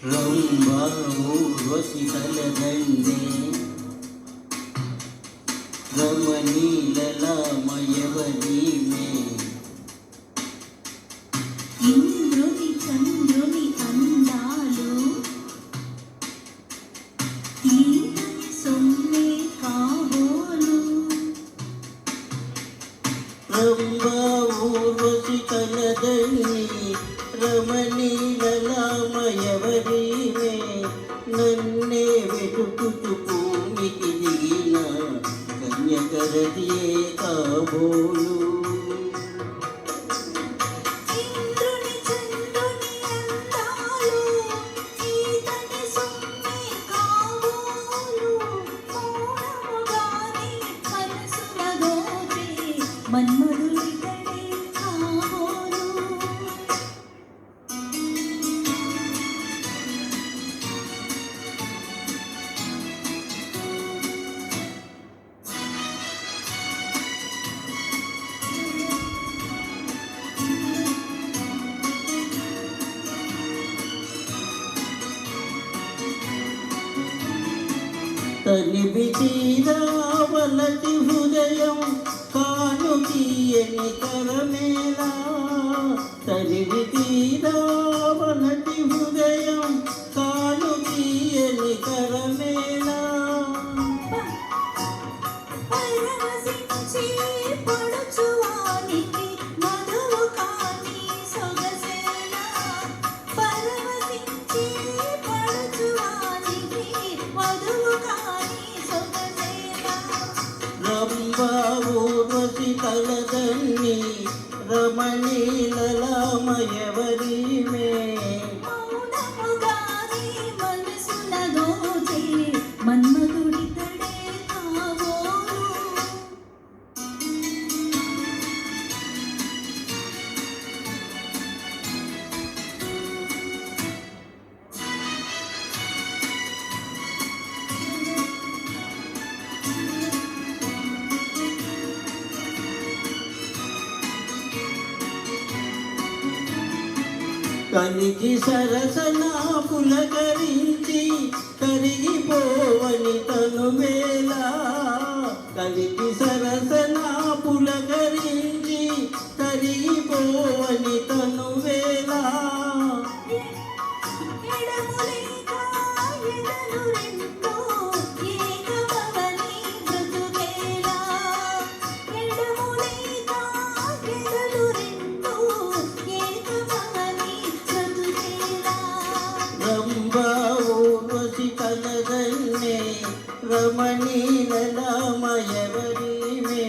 రంభా ఊర్వశి తలదండే రమణీలలామయవరీమే ఇంద్రుని చంద్రుని అందాలు తీరని సొమ్మే కాబోలు రంభా ఊర్వశి తలదండి రమణీలలామయవరీమే నన్నే వెతుకుతూ భూమికి దిగిన కన్యకరతియే కాబోలు ఇంద్రుని చంద్రుని అందాలు తీరని సొమ్మే కాబోలు మౌనముగానే మనసున గోచే మన్మధుడితడే కాబోలు తనివి తీరావలటి హృదయం కాను తీయని కరమేలా తనివి తీరావలటి హృదయం కాను తీయని కరమేలా పరవశించి పడుచువానికి మధువు కాని సొగసేలా పరవశించి పడుచువానికి మధువు కాని సొగసేలా రంభా ఊర్వశి తలదన్ని రమణీలలామయవరీమే మౌనముగానే మనసున గోచే మన్మధుడితడే కాబోలు కలికి సరసన పులకరించి కరిగిపోవని తను వేళ కలికి సరసన పులకరించి కరిగిపోవని తను వేళ ఎడములేక ఎడలు రెండో ఏకమవని బ్రతుకేలా ఎడములేక ఎడలు రెండో ఏకమవని బ్రతుకేలా రంభా ఊర్వశి తలదన్నే రమణీలలామయవరీమే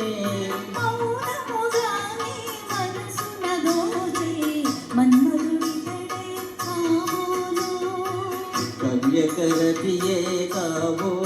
మౌనముగానే మనసున గోచే మన్మధుడితడే కాబోలు కన్యకరతియే కాబోలు